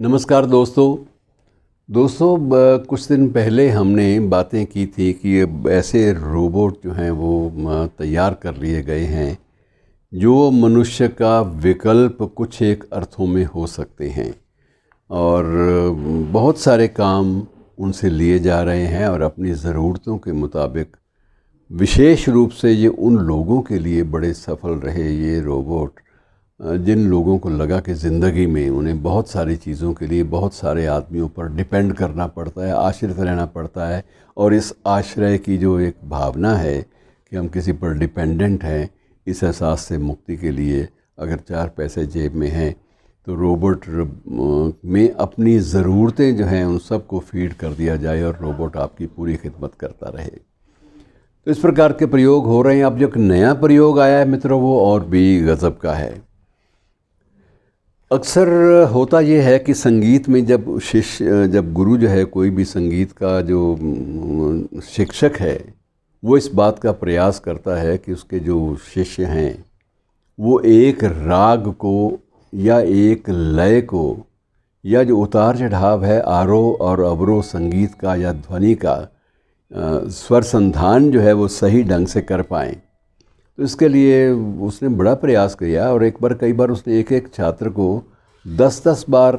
नमस्कार दोस्तों कुछ दिन पहले हमने बातें की थी कि अब ऐसे रोबोट जो हैं वो तैयार कर लिए गए हैं जो मनुष्य का विकल्प कुछ एक अर्थों में हो सकते हैं। और बहुत सारे काम उनसे लिए जा रहे हैं और अपनी ज़रूरतों के मुताबिक विशेष रूप से ये उन लोगों के लिए बड़े सफल रहे ये रोबोट जिन लोगों को लगा कि ज़िंदगी में उन्हें बहुत सारी चीज़ों के लिए बहुत सारे आदमियों पर डिपेंड करना पड़ता है, आश्रित रहना पड़ता है। और इस आश्रय की जो एक भावना है कि हम किसी पर डिपेंडेंट हैं, इस एहसास से मुक्ति के लिए अगर 4 पैसे जेब में हैं तो रोबोट में अपनी ज़रूरतें जो हैं उन सब को फीड कर दिया जाए और रोबोट आपकी पूरी खिदमत करता रहे। तो इस प्रकार के प्रयोग हो रहे हैं। अब जो एक नया प्रयोग आया है मित्रों, वो और भी गज़ब का है। अक्सर होता ये है कि संगीत में जब गुरु जो है, कोई भी संगीत का जो शिक्षक है, वो इस बात का प्रयास करता है कि उसके जो शिष्य हैं वो एक राग को या एक लय को या जो उतार चढ़ाव है आरोह और अवरोह संगीत का या ध्वनि का स्वर संधान जो है वो सही ढंग से कर पाएँ। तो इसके लिए उसने बड़ा प्रयास किया और कई बार उसने एक छात्र को 10-10 बार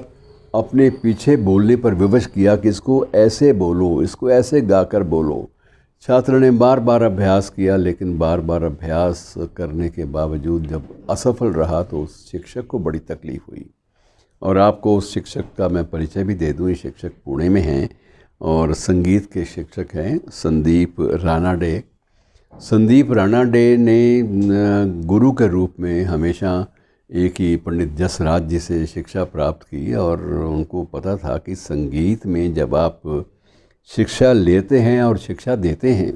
अपने पीछे बोलने पर विवश किया कि इसको ऐसे बोलो, इसको ऐसे गाकर बोलो। छात्र ने बार बार अभ्यास किया, लेकिन बार बार अभ्यास करने के बावजूद जब असफल रहा तो उस शिक्षक को बड़ी तकलीफ़ हुई। और आपको उस शिक्षक का मैं परिचय भी दे दूँ। ये शिक्षक पुणे में हैं और संगीत के शिक्षक हैं संदीप रानाडे। संदीप रानाडे ने गुरु के रूप में हमेशा एक ही पंडित जसराज जी से शिक्षा प्राप्त की और उनको पता था कि संगीत में जब आप शिक्षा लेते हैं और शिक्षा देते हैं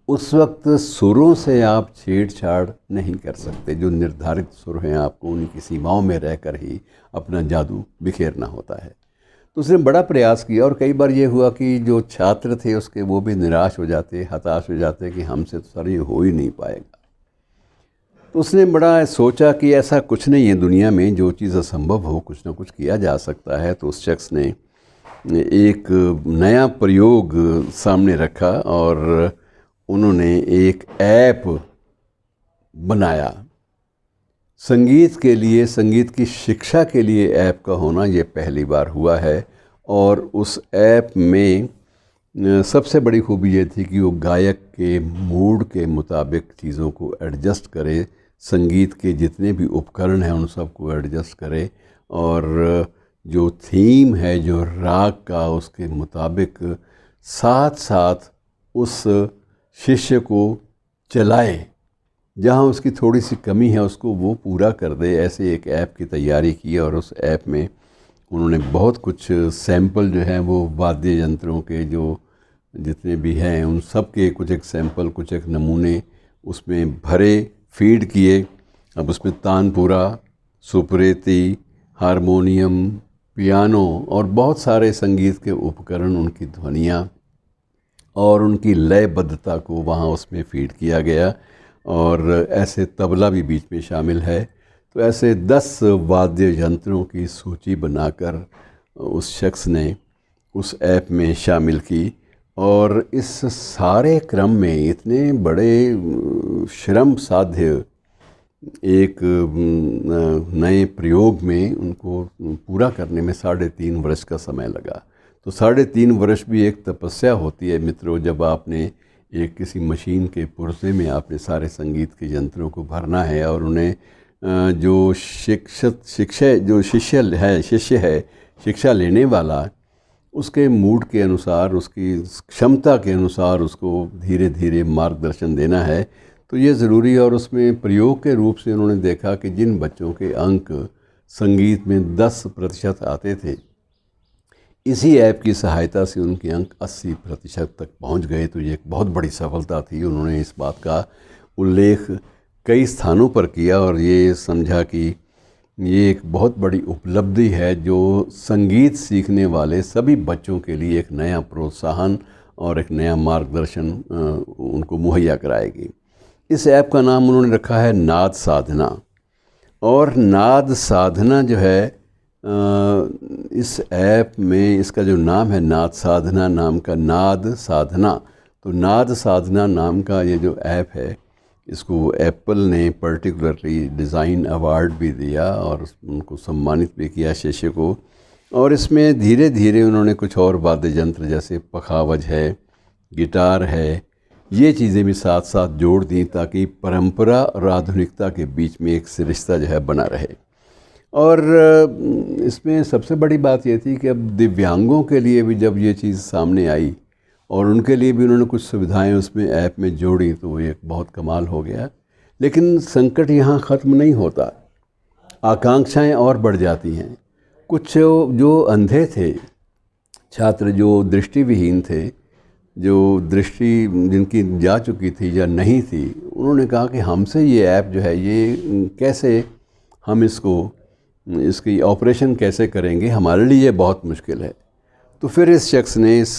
उस वक्त सुरों से आप छेड़छाड़ नहीं कर सकते। जो निर्धारित सुर हैं आपको उनकी सीमाओं में रहकर ही अपना जादू बिखेरना होता है। तो उसने बड़ा प्रयास किया और कई बार ये हुआ कि जो छात्र थे उसके वो भी निराश हो जाते, हताश हो जाते कि हमसे तो सर ये हो ही नहीं पाएगा। तो उसने बड़ा सोचा कि ऐसा कुछ नहीं है दुनिया में, जो चीज़ असंभव हो कुछ ना कुछ किया जा सकता है। तो उस शख्स ने एक नया प्रयोग सामने रखा और उन्होंने एक ऐप बनाया संगीत के लिए। संगीत की शिक्षा के लिए ऐप का होना ये पहली बार हुआ है। और उस ऐप में सबसे बड़ी खूबी ये थी कि वो गायक के मूड के मुताबिक चीज़ों को एडजस्ट करे, संगीत के जितने भी उपकरण हैं उन सब को एडजस्ट करे और जो थीम है जो राग का उसके मुताबिक साथ साथ उस शिष्य को चलाए, जहाँ उसकी थोड़ी सी कमी है उसको वो पूरा कर दे। ऐसे एक ऐप की तैयारी की और उस ऐप में उन्होंने बहुत कुछ सैंपल जो हैं वो वाद्य यंत्रों के जो जितने भी हैं उन सब के कुछ एक सैंपल, कुछ एक नमूने उसमें भरे, फीड किए। अब उसमें तानपुरा, सुपरेती, हारमोनियम, पियानो और बहुत सारे संगीत के उपकरण, उनकी ध्वनियाँ और उनकी लयबद्धता को वहाँ उसमें फीड किया गया। और ऐसे तबला भी बीच में शामिल है। तो ऐसे 10 वाद्य यंत्रों की सूची बनाकर उस शख्स ने उस ऐप में शामिल की। और इस सारे क्रम में इतने बड़े श्रम साध्य एक नए प्रयोग में उनको पूरा करने में 3.5 वर्ष का समय लगा। तो 3.5 वर्ष भी एक तपस्या होती है मित्रों। जब आपने एक किसी मशीन के पुर्जे में आपने सारे संगीत के यंत्रों को भरना है और उन्हें जो शिष्य है शिक्षा लेने वाला, उसके मूड के अनुसार, उसकी क्षमता के अनुसार उसको धीरे धीरे मार्गदर्शन देना है। तो ये ज़रूरी है। और उसमें प्रयोग के रूप से उन्होंने देखा कि जिन बच्चों के अंक संगीत में 10% आते थे, इसी ऐप की सहायता से उनके अंक 80% तक पहुंच गए। तो ये एक बहुत बड़ी सफलता थी। उन्होंने इस बात का उल्लेख कई स्थानों पर किया और ये समझा कि ये एक बहुत बड़ी उपलब्धि है जो संगीत सीखने वाले सभी बच्चों के लिए एक नया प्रोत्साहन और एक नया मार्गदर्शन उनको मुहैया कराएगी। इस ऐप का नाम उन्होंने रखा है नाद साधना। और नाद साधना जो है इस ऐप में इसका जो नाम है नाद साधना नाम का, नाद साधना, तो नाद साधना नाम का ये जो ऐप है, इसको एप्पल ने पर्टिकुलरली डिज़ाइन अवार्ड भी दिया और उनको सम्मानित भी किया शिष्य को। और इसमें धीरे धीरे उन्होंने कुछ और वाद्य यंत्र जैसे पखावज है, गिटार है, ये चीज़ें भी साथ साथ जोड़ दी ताकि परंपरा और आधुनिकता के बीच में एक रिश्ता जो है बना रहे। और इसमें सबसे बड़ी बात ये थी कि अब दिव्यांगों के लिए भी जब ये चीज़ सामने आई और उनके लिए भी उन्होंने कुछ सुविधाएं उसमें ऐप में जोड़ी, तो वो एक बहुत कमाल हो गया। लेकिन संकट यहाँ ख़त्म नहीं होता, आकांक्षाएं और बढ़ जाती हैं। कुछ जो अंधे थे छात्र, जो दृष्टिविहीन थे, जो दृष्टि जिनकी जा चुकी थी या नहीं थी, उन्होंने कहा कि हमसे ये ऐप जो है ये कैसे हम इसकी ऑपरेशन कैसे करेंगे, हमारे लिए ये बहुत मुश्किल है। तो फिर इस शख्स ने, इस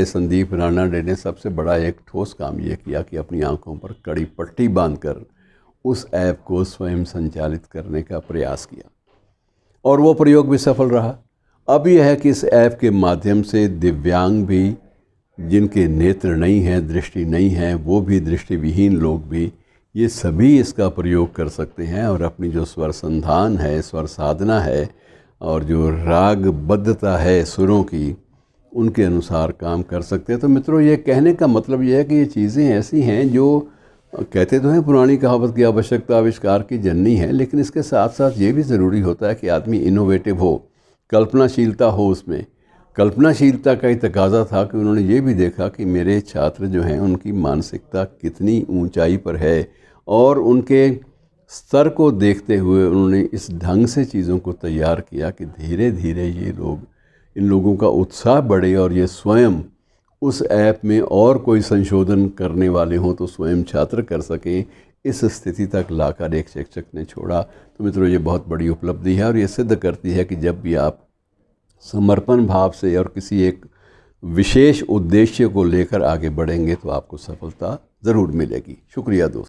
संदीप रानाडे ने सबसे बड़ा एक ठोस काम ये किया कि अपनी आंखों पर कड़ी पट्टी बांधकर उस ऐप को स्वयं संचालित करने का प्रयास किया और वो प्रयोग भी सफल रहा। अब यह है कि इस ऐप के माध्यम से दिव्यांग भी, जिनके नेत्र नहीं हैं, दृष्टि नहीं है, वो भी, दृष्टिविहीन लोग भी, ये सभी इसका प्रयोग कर सकते हैं और अपनी जो स्वर संधान है, स्वर साधना है और जो रागबद्धता है सुरों की, उनके अनुसार काम कर सकते हैं। तो मित्रों, ये कहने का मतलब ये है कि ये चीज़ें ऐसी हैं जो कहते तो हैं पुरानी कहावत की आवश्यकता आविष्कार की जननी है, लेकिन इसके साथ साथ ये भी ज़रूरी होता है कि आदमी इनोवेटिव हो, कल्पनाशीलता हो। उसमें कल्पनाशीलता का ही तकाज़ा था कि उन्होंने ये भी देखा कि मेरे छात्र जो हैं उनकी मानसिकता कितनी ऊंचाई पर है और उनके स्तर को देखते हुए उन्होंने इस ढंग से चीज़ों को तैयार किया कि धीरे धीरे इन लोगों का उत्साह बढ़े और ये स्वयं उस ऐप में और कोई संशोधन करने वाले हों तो स्वयं छात्र कर सकें। इस स्थिति तक लाकर एक शिक्षक ने छोड़ा। तो मित्रों, ये बहुत बड़ी उपलब्धि है और ये सिद्ध करती है कि जब भी आप समर्पण भाव से और किसी एक विशेष उद्देश्य को लेकर आगे बढ़ेंगे तो आपको सफलता ज़रूर मिलेगी। शुक्रिया दोस्तों।